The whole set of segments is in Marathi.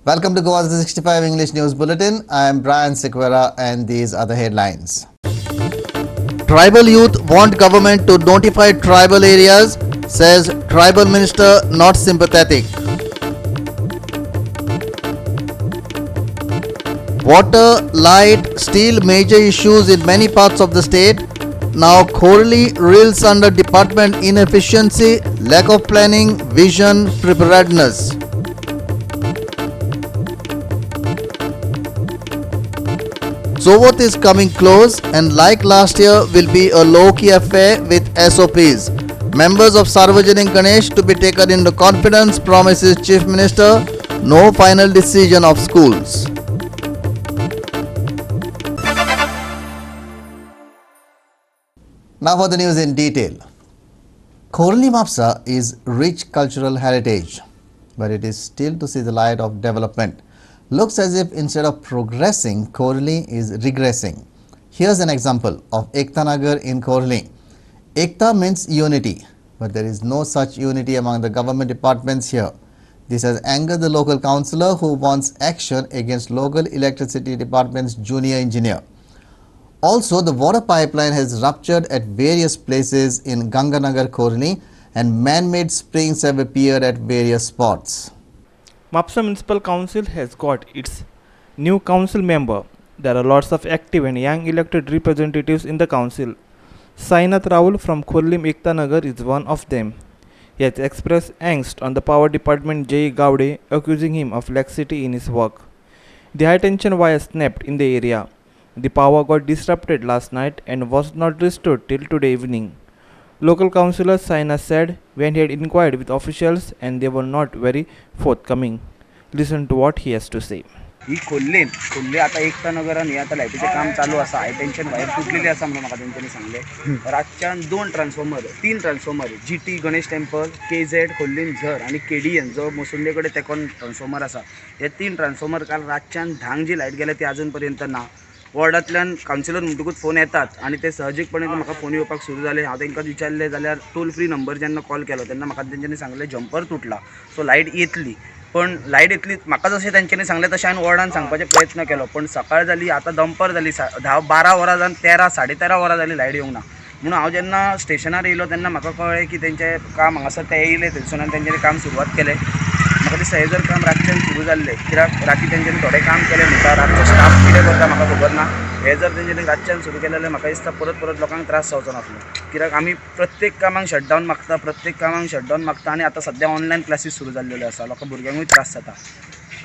Welcome to Goa 365 English News Bulletin. I am Brian Sequeira and these are the headlines. Tribal youth want government to notify tribal areas, says Tribal Minister not sympathetic. Water, light, still major issues in many parts of the state. Now Khorli reels under department inefficiency, lack of planning, vision, preparedness. Sovot is coming close and like last year will be a low-key affair with SOPs. Members of Sarvajanik Ganesh to be taken into confidence, promises Chief Minister. No final decision of schools. Now for the news in detail. Khorli Mapsa is rich cultural heritage, but it is still to see the light of development. Looks as if instead of progressing, Khorli is regressing. Here's an example of Ekta Nagar in Khorli. Ekta means unity, but there is no such unity among the government departments here. This has angered the local councillor who wants action against local electricity department's junior engineer. Also, the water pipeline has ruptured at various places in Ganganagar Khorli and man-made springs have appeared at various spots. Mapsa Municipal Council has got its new council member. There are lots of active and young elected representatives in the council. Sainath Rahul from Khorlim Ekta Nagar is one of them. He has expressed angst on the power department J. Gowde, accusing him of laxity in his work. The high tension wire snapped in the area. The power got disrupted last night and was not restored till today evening. Local councillor Saina said when he had inquired with officials and they were not very forthcoming. Listen to what he has to say. ही खोल्ले आता एकता नगरान हे आता लायटीचें काम चालू आसा. हाय टेन्शन वायर तुटलेली आसा म्हणून म्हाका तेंच्यांनी सांगले. रातच्यान 2 transformer 3 transformer GT Ganesh temple, KZ खोल्लीन झर आणि KDN जो मोसुंदे कडेन तेकोन ट्रान्सफॉर्मर आसा. हे 3 ट्रान्सफॉर्मर काल रातच्यान धांक जी लायट गेल्या ती अजून पर्यंत ना. वॉर्डांतल्यान कावन्सिलर म्हणटकूच फोन येतात आणि ते सहजीकपणे म्हाका फोन येवपाक सुरू जाले. हांव तांकां विचारले जाल्यार टोल फ्री नंबर जेन्ना कॉल केलो तेन्ना म्हाका तेंच्यांनी सांगले जम्पर तुटला सो लायट येतली. पण लायट येतली म्हाका जशें तेंच्यांनी सांगलें तशें हांवें वॉर्डान सांगपाचो प्रयत्न केलो. पण सकाळ जाली आतां दंपर जाली 10-12 वरां जावन 13-13.5 वरां जाली लायट येवंक ना. म्हणून हांव जेन्ना स्टेशनार येयलो तेन्ना म्हाका कळ्ळें की तेंचें काम हांगासर ते येयले थंयसून आनी तेंच्यांनी काम सुरवात केलें. म्हाका दिसता हें जर काम रातच्यान सुरू जाल्लें कित्याक राती तेंच्यांनी थोडें काम केलें म्हणटा. रातचो स्टाफ कितें करता म्हाका खबर ना. हे जर तेंच्यांनी रातच्यान सुरू केलें जाल्यार म्हाका दिसता परत लोकांक त्रास जावचो नासलो. कित्याक आमी प्रत्येक कामाक शटडावन मागता आनी आतां सद्या ऑनलायन क्लासीस सुरू जाल्ल्यो आसा. लोकां भुरग्यांकूय त्रास जाता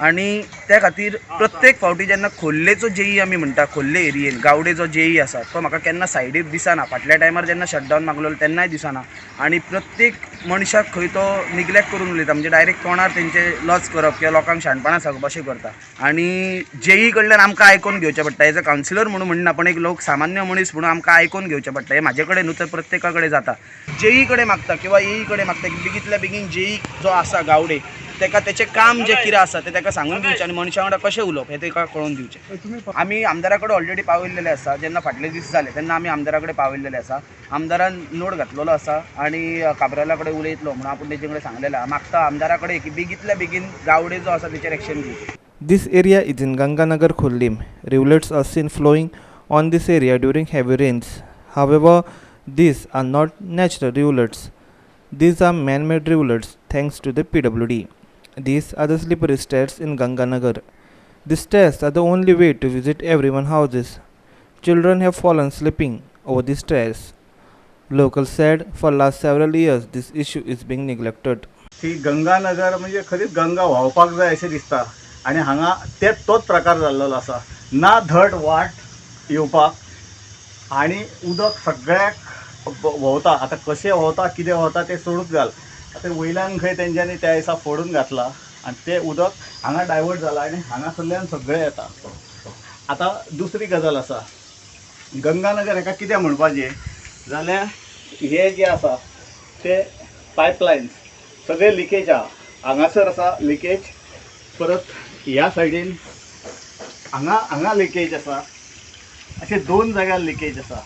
आनी त्या खातीर प्रत्येक फावटी जेन्ना खोल्लेचो JE आमी म्हणटा खोल्ले एरियेन गावडे जो JE आसा तो म्हाका केन्ना सायडीक दिसना. फाटल्या टायमार जेन्ना शटडावन मागलो तेन्नाय दिसना आनी प्रत्येक मनशाक खंय तो निग्लेक्ट करून उलयता. म्हणजे डायरेक्ट तोंडार तेंचे लॉच करप किंवा लोकांक शाणपणां सांगप अशें करता. आनी JE कडल्यान आमकां आयकून घेवचें पडटा. एज अ कावन्सिलर म्हणून म्हणना पण एक लोक सामान्य मनीस म्हणून आमकां आयकून घेवचें पडटा. हें म्हाजे कडेन न्हू तर प्रत्येका कडेन जाता. JE कडेन मागता किंवा AE कडेन मागता की बेगींतल्या बेगीन JE जो आसा गावडे तेका तेचें काम जें कितें आसा तें तेका सांगून दिवचें आनी मनशां वांगडा कशें उलोवप हें तेका कळोवन दिवचें. आमी आमदारा कडेन ऑलरेडी पावयल्लेले आसा. जेन्ना फाटले दीस जाले तेन्ना आमी आमदारा कडेन पावयल्लेले आसा. आमदारान नोट घातलेलो आसा आनी काबराला कडेन उलयतलो म्हणून आपूण तेजे कडेन सांगलेलें आहा. मागता आमदारा कडेन की बेगींतल्या बेगीन गावडे जो आसा तेचेर एक्शन घेवची. This area is in Ganganagar Khorlim. Rivulets are seen flowing on this area during heavy rains. However, these are not natural rivulets. These are man-made rivulets thanks to the PWD. These are the slippery stairs in Ganganagar. The stairs are the only way to visit everyone's houses. Children have fallen sleeping over the stairs. Locals said for last several years this issue is being neglected. ही गंगानगर म्हणजे खरीच गंगा व्हांवपाक जाय अशें दिसता आनी हांगा तोच प्रकार जाल्लो आसा. ना धड वाट येवपाक आनी उदक सगळ्याक व्हांवता. आतां कशें व्हांवता कितें व्हांवता तें सोडूंक घाल. आतां वयल्यान खंय तेंच्यांनी त्या दिसा फोडून घातला आनी तें उदक हांगा डायवर्ट जालां आनी हांगासरल्यान सगळें येता. आतां दुसरी गजाल आसा गंगानगर हेका कितें म्हणपाचें जाल्यार हे जे आसा ते पायपलायन्स सगळे लिकेज आहा. हांगासर आसा लिकेज, परत ह्या सायडीन हांगा लिकेज आसा. अशें 2 जाग्यार लिकेज आसा.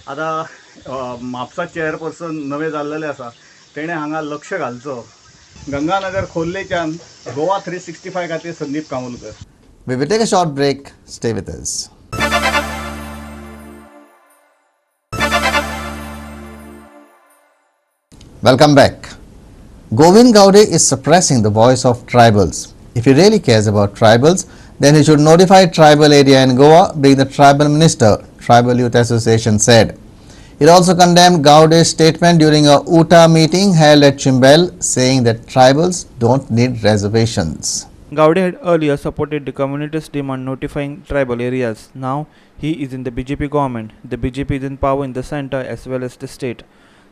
आतां म्हापसा चेअरपर्सन नवे जाल्लेले आसा तेणें हांगा लक्ष घालचो गंगानगर खोर्लेच्यान गोवा 365 खातीर Sandeep Kamulkar. We will take a short break. Stay with us. Welcome back. Govind Gowde is suppressing the voice of tribals. If he really cares about tribals, then he should notify tribal area in Goa, being the tribal minister, Tribal Youth Association said. It also condemned Gowde's statement during a UTA meeting held at Chimbel, saying that tribals don't need reservations. Gowde had earlier supported the community's demand notifying tribal areas. Now he is in the BJP government. The BJP is in power in the center as well as the state.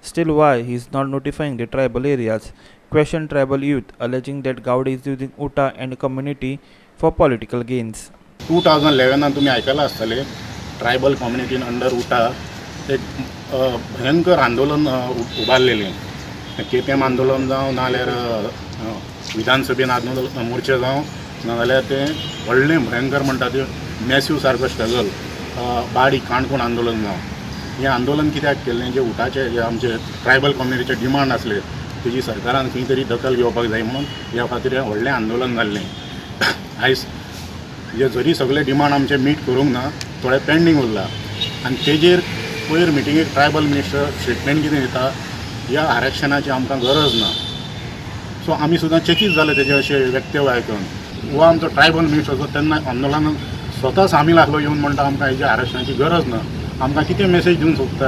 Still, why he is not notifying the tribal areas? Questioned tribal youth, alleging that Gowde is using UTA and community for political gains. 2011 तुम्ही ऐकायला असतले ट्रायबल कम्युनिटीन अंडर उटा एक भयंकर आंदोलन उबारलेलें. केपीएम आंदोलन जावं नाल्यार विधानसभेन आंदोलन मोर्चे जावं नाजाल्यार ते व्हडलें भयंकर म्हणटा ते मॅसिव सारको स्ट्रगल बाडी काणकोण आंदोलन जावं. हें आंदोलन कित्याक केल्लें जे उटाचे जे आमचे ट्रायबल कम्युनिटीचे डिमांड आसले तेजी सरकारान खंय तरी दखल घेवपाक जाय म्हणून ह्या खातीर हें व्हडलें आंदोलन जाल्लें. आयज जे जरी सगळे डिमांड आमचे मीट करूंक ना थोडे पेंडींग उरला आनी तेजेर पयर मिटिंगेक ट्रायबल मिनिस्टर स्टेटमेंट कितें दिता ह्या आरक्षणाची आमकां गरज ना. सो आमी सुद्दां चकीत जाले तेजे अशें व्यक्तव्य आयकून. हो आमचो ट्रायबल मिनिस्टर तेन्ना आंदोलनान स्वता सामील आसलो येवन म्हणटा आमकां हेजी आरक्षणाची गरज ना. आमकां कितें मेसेज दिवंक सोदता.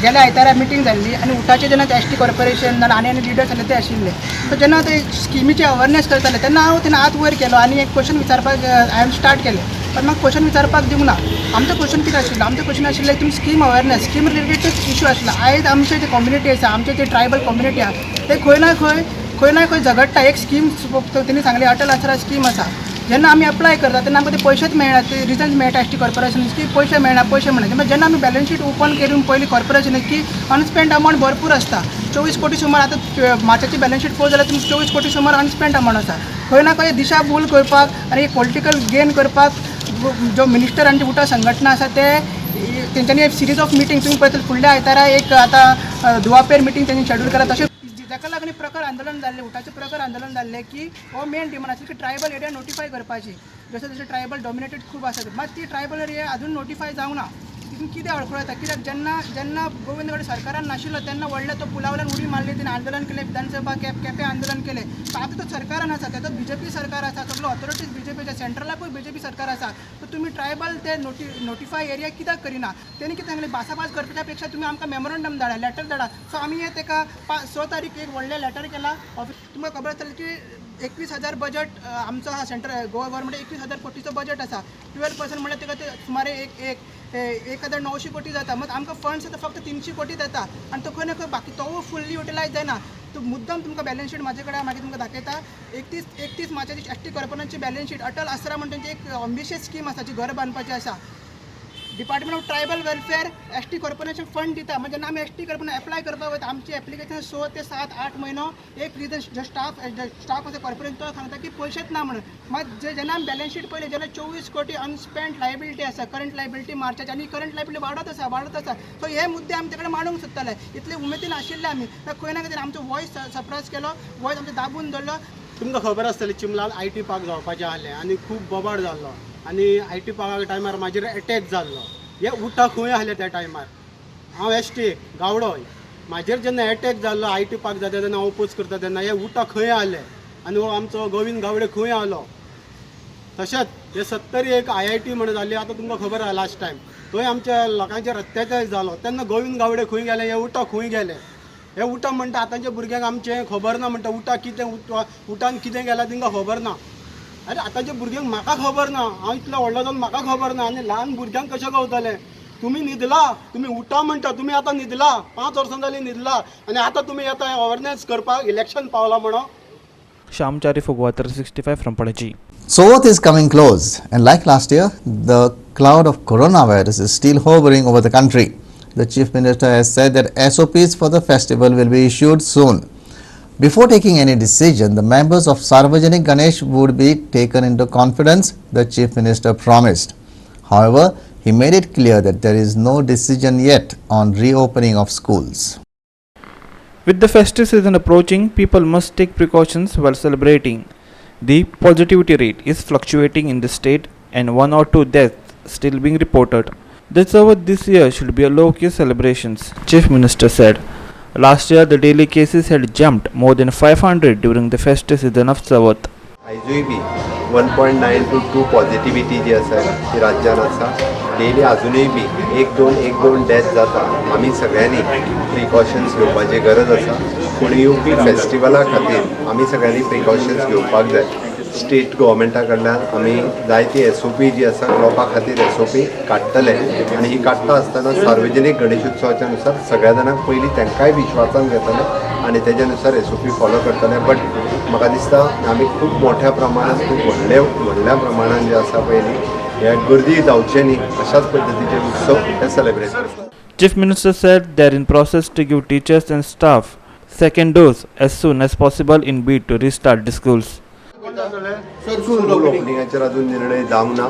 गेल्या आयतारा मिटींग जाल्ली आनी उठाचे जेन्ना एस टी कॉर्पोरेशन आनी लिडर्स आसले ते आशिल्ले सो जेन्ना ते स्किमीची अवेरनेस करताले तेन्ना हांव तेन्ना हात वयर केलो आनी एक क्वेश्चन विचारपाक हांवें स्टार्ट केलें. पण म्हाका क्वेश्चन विचारपाक दिवंक ना. आमचो क्वेश्चन कितें आशिल्लो आमचो क्वेश्चन आशिल्लें तुमी scheme awareness scheme related issue आसला. आयज आमचे जे कम्युनिटी आसा आमचे जे ट्रायबल कम्युनिटी आसा ते खंय ना खंय झगडटा. एक स्कीम तेणी सांगली अटल आसरा स्कीम आसा. जेन्ना आमी अप्लाय करता तेन्ना आमकां ते पयशेच मेळना. ते रिजल्ट मेळटा एस टी कॉर्पोरेशन की पयशे मेळना म्हणटा. जेन्ना आमी बॅलन्स शीट ओपन करून पयली कॉर्पोरेशन की अनस्पेंड अमावंट भरपूर आसता. 24 कोटी सुमार आतां मार्चाची बॅलन्स शीट पळय जाल्यार तुमची 24 कोटी सुमार अनस्पेंड अमावंट आसा. खंय ना खंय दिशाभूल करपाक आनी एक पॉलिटिकल गेन करपाक जो मिनिस्टर आनी उठा संघटना आसा ते तेंच्यांनी एक सिरीज ऑफ मिटींग तुम्ही पळयता फुडल्या आयतारा एक आतां दुवापेर मिटींग तेंच्यांनी शेड्यूल करा. तशें जाका लागून प्रखर आंदोलन जाल्लें उठाचें प्रखर आंदोलन जाल्लें की हो मेन डिमांड आसली की ट्रायबल एरिया नोटिफाय करपाची. जशें जशें ट्रायबल डॉमिनेटेड खूब आसा मात ती ट्रायबल एरिया अजून नोटिफाय जावंक ना. तितून कितें अडखळ येता कित्याक जेन्ना गोविंद गौडे सरकारान नाशिल्लो तेन्ना व्हडले तो पुलावल्यान उडी मारली तेणें आंदोलन केलें विधानसभा केपें आंदोलन केलें. आतां तो सरकारान आसा तेजो बीजेपी सरकार आसा सगळो ऑथॉरिटीज बीजेपीचे सेंट्रलाकूय बीजेपी सरकार आसा. तर तुमी ट्रायबल ते नोटिफाय एरिया कित्याक करिना. तेणी कितें सांगलें भासाभास करपाच्या पेक्षा तुमी आमकां मेमोरंडम धाडा लेटर धाडा. सो आमी हे ताका 6 तारीख एक व्हडलें लेटर केला. तुमकां खबर आसतलें की 21,000 बजट आमचो हा सेंट्रल गोवा गव्हर्मेंट 21,000 कोटीचो बजट आसा. 12% म्हणल्यार तेका ते सुमारे 1,900 कोटी जाता. मग आमकां फंड्स येता फक्त 300 कोटी येता आनी तो खंय ना खंय बाकी तो फुल्ली युटिलायज जायना. तो मुद्दम तुमकां बॅलन्स शीट म्हाजे कडेन मागीर तुमकां दाखयता. 31 मार्चाची एस टी कॉर्पोरेशनची बॅलन्स शीट अटल आसरा म्हणटा तेंची एक अम्बिशियस स्कीम आसा जी घर बांदपाची आसा. Department of tribal welfare S T corporation fund दिता. म्हणजे जेन्ना आमी एस टी कॉर्पोरेशन एप्लाय करपाक वता आमची एप्लिकेशन 6 ते 7-8 म्हयनो एक रिजन जो स्टाफ आसा कॉर्पोरेशन तो सांगता की पयशेच ना म्हणून. मग जेन्ना आमी बॅलन्स शीट पळयली जेन्ना 24 कोटी अनस्पेंड लायबिलिटी आसा. करंट लायबिलिटी मार्चाची आनी करंट लायबिलिटी वाडत आसा. सो हे मुद्दे आमी तेकडे मांडूंक सोदताले. इतले उमेदीन आशिल्ले आमी खंय ना खंय आमचो वॉयस सप्रेस केलो. वॉयस आमचो दाबून दवरलो. तुमकां खबर आसतली चिमलान IT पार्क जावपाचें आहलें आनी खूब बोबाड जाल्लो आनी IT पार्का टायमार म्हाजेर अटॅक जाल्लो. हे उठा खंय आहले त्या टायमार हांव एसटी गावडो म्हाजेर जेन्ना अटॅक जाल्लो IT पार्क जाता तेन्ना हांव ओपोज करता तेन्ना हे उठा खंय आहले आनी हो आमचो गोविंद गावडे खंय आहलो. तशेंच हे 70 एक IIT म्हणून जाल्ली आतां तुमकां खबर आहा लास्ट टायम थंय आमच्या लोकांचेर अत्याचार जालो तेन्ना गोविंद गावडे खंय गेले हे उठा खंय गेले. हे उठा म्हणटा आतांच्या भुरग्यांक आमचें खबर ना म्हणटा उठा कितें उठान कितें गेलां तांकां खबर ना. अरे आतांच्या भुरग्यांक म्हाका खबर ना. हांव इतलो व्हडलो जावन म्हाका खबर ना आनी ल्हान भुरग्यांक कशें गावतले. तुमी न्हिदला तुमी उठा म्हणटा तुमी आतां न्हिदला 5 वर्सां जालीं न्हिदला आनी आतां तुमी येता अवेरनेस करपाक इलेक्शन पावला म्हणून. Shyam Chari for Goa 365 from Panaji. So Oath is coming close, and like last year, the cloud of coronavirus is still hovering over the country. The Chief Minister has said that SOPs for the festival will be issued soon. Before taking any decision, the members of Sarvajanik Ganesh would be taken into confidence, the Chief Minister promised. However, he made it clear that there is no decision yet on reopening of schools. With the festive season approaching, people must take precautions while celebrating. The positivity rate is fluctuating in the state and 1 or 2 deaths still being reported. The Savat this year should be a low-key celebrations, Chief Minister said. Last year, the daily cases had jumped more than 500 during the festive season of Savat. आयजूय बी 1.9 to 2 पॉझिटिव्हिटी जी आसा ती राज्यान आसा. डेली अजूनय बी एक दोन डेथ जाता. आमी सगळ्यांनी प्रिकॉशन्स घेवपाची गरज आसा. पूण येवपी फेस्टिवला खातीर आमी सगळ्यांनी प्रिकॉशन्स घेवपाक जाय. स्टेट गव्हर्मेंटा कडल्यान आमी जायती SOP जी आसा लोकां खातीर SOP काडटले आनी ही काडटा आसतना सार्वजनीक गणेशोत्सवाच्या नुसार सगळ्या जाणांक पयलीं तांकांय विश्वासान घेतले आनी तेज्या नुसार SOP फॉलो करतले. बट म्हाका दिसता आमी खूब मोठ्या प्रमाणात खूब व्हडल्या प्रमाणात जे आसा पयलीं हे गर्दी जावचे न्ही अशाच पद्दतीचे उत्सव हे सेलिब्रेट करतात. Chief Minister said they are in process to give teachers and staff second dose as soon as possible in bid to restart the schools. School ओपनिंगाचेर अजून निर्णय जावंक ना.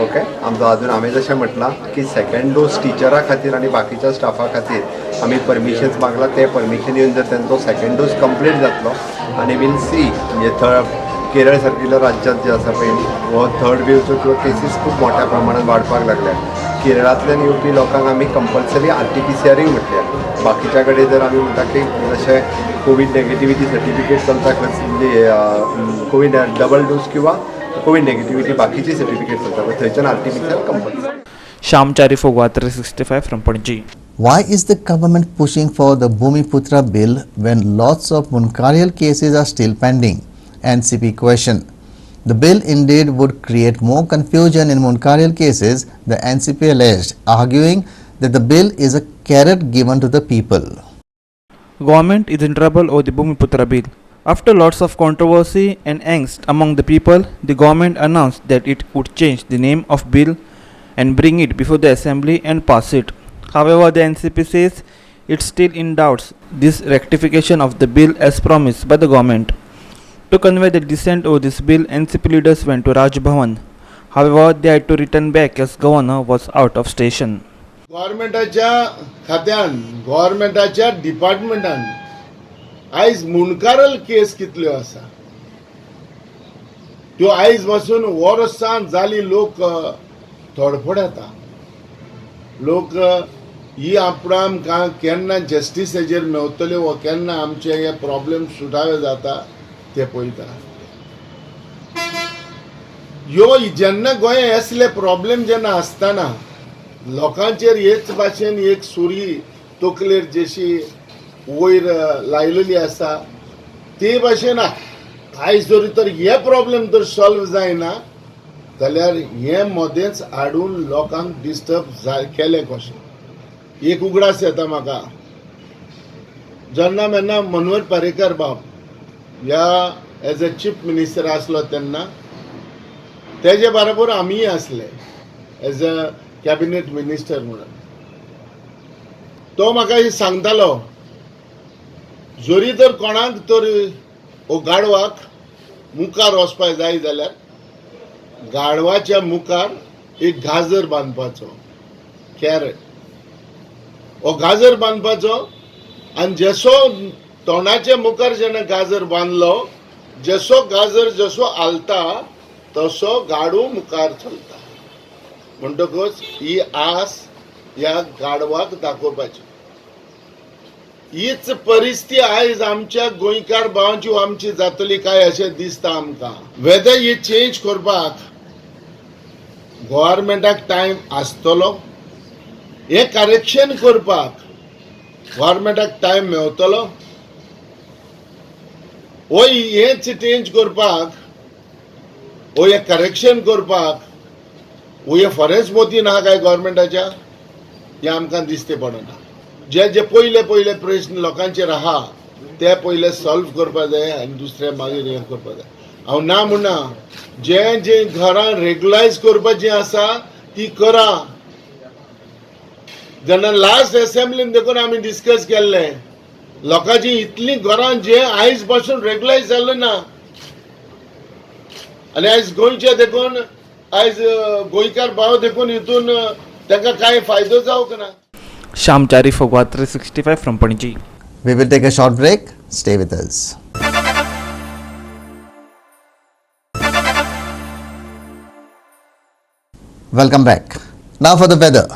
ओके आमचो अजून हांवें जशें म्हटलां की सेकंड डोस टिचरा खातीर आनी बाकीच्या स्टाफा खातीर आमी परमिशन्स मागला. ते परमिशन येवन जर तांचो सेकंड डोस कंप्लीट जातलो आनी वील सी म्हणजे केरळ सारकिल्ल्या राज्यांत जे आसा पळय हो थर्ड वेवचो किंवा केसीस खूब मोठ्या प्रमाणात वाडपाक लागल्या. केरळांतल्यान येवपी लोकांक आमी कंपल्सरी RT-PCR म्हटल्या. बाकीच्या कडेन जर आमी म्हणटा की जशें कोविड नेगेटिविटी सर्टिफिकेट चलता म्हणजे कोविड डबल डोस किंवा कोविड नेगेटिविटी बाकीची सर्टिफिकेट चलता पण थंयच्यान RT-PCR compulsory. Shyam Chari Fogwa 365 from Panaji. Why is the government pushing for the Bhumiputra bill when lots of Munkarial cases are still pending? NCP question. The bill indeed would create more confusion in Munkarial cases, the NCP alleged, arguing that the bill is a carrot given to the people. Government is in trouble over the Bhumiputra bill. After lots of controversy and angst among the people, the government announced that it would change the name of bill and bring it before the assembly and pass it. However, the NCP says it's still in doubts this rectification of the bill as promised by the government. To convey the dissent over this bill, NCP leaders went to Raj Bhavan. However, they had to return back as governor was out of station. गव्हर्मेंटाच्या खात्यान गव्हर्मेंटाच्या डिपार्टमेंटान आयज मुनकारल केस कितल्यो आसा त्यो आयज पासून वर्सां जाली लोक थोडफोड येता. लोक ही आमकां केन्ना जस्टीस हेजेर मेवतल्यो वा केन्ना आमचे हे प्रॉब्लेम सुटावे जाता ते पळयता. ह्यो जेन्ना गोंय असले प्रॉब्लेम जेन्ना आसतना लोकांचेर हेच भाशेन एक सुरी तकलेर जशी वयर लायलेली आसा ते भाशेन आयज जरी तर हे प्रॉब्लेम जर सॉल्व जायना जाल्यार हे मदेंच हाडून लोकांक डिस्टर्ब केले कशें. एक उगडास येता म्हाका जेन्ना मेन्ना मनोहर पर्रीकर बाब ह्या एज अ चीफ मिनिस्टर आसलो तेन्ना तेजे बरोबर आमी आसले एज अ कॅबिनेट मिनिस्टर म्हणून. तो म्हाका सांगतालो जरी तर कोणाक तर ओ गाडवाक मुखार वचपाक जाय जाल्यार गाडवाच्या मुखार एक गाजर बांदपाचो कॅरेट. हो गाजर बांदपाचो आनी जसो तोंडाच्या मुखार जेन्ना गाजर बांदलो जसो गाजर जसो हालता तसो गाडू मुखार चलता. म्हणटकच ही आस ह्या गाडवाक दाखोवपाची. हीच परिस्थिती आयज आमच्या गोंयकार भावांची आमची जातली काय अशें दिसता आमकां. वेदर ही चेंज करपाक गव्हर्मेंटाक टायम आसतलो. हे करेक्शन करपाक गव्हर्मेंटाक टायम मेवतलो. हो हेच चेंज करपाक हो हे करेक्शन करपाक हो हे फरेंच मोती ना काय गव्हर्मेंटाच्या हे आमकां दिसते पडना. जे जे पयले पयले प्रश्न लोकांचेर आहा ते पयले सॉल्व करपाक जाय आनी दुसरे मागीर हे करपाक जाय. हांव ना म्हणना जे जे घरां रेग्युलायज करपाचें आसा ती करा. जेन्ना लास्ट असेंब्लीन देखून आमी डिस्कस केल्ले लोकांची इतली घरां जे आयज पासून रेग्युलायज जाल्ले ना आनी आयज गोंयचे देखून आयज गोंयकार भाव देखून हितून तांकां कांय फायदो जावंक ना. Shyam Chari Fogwa 365 from Panaji. We will take a short break. Stay with us. Welcome back. Now for the weather.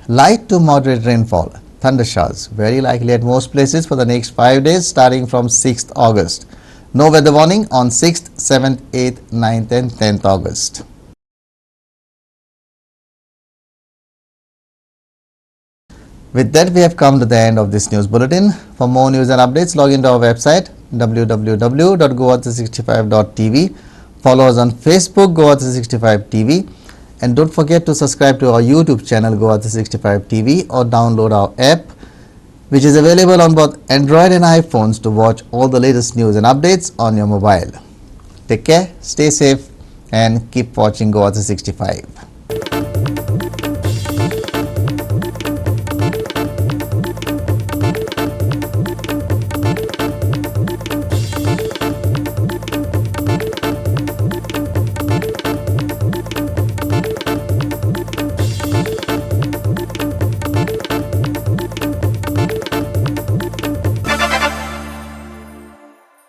Light to moderate rainfall, thunder showers very likely at most places for the next 5 days starting from 6th August. No weather warning on 6th, 7th, 8th, 9th and 10th August. With that, we have come to the end of this news bulletin. For more news and updates, log into our website www.goa365.tv. Follow us on Facebook, Goa365 TV. And don't forget to subscribe to our YouTube channel Goa365 TV or download our app, which is available on both Android and iPhones to watch all the latest news and updates on your mobile. Take care, stay safe and keep watching Goa365.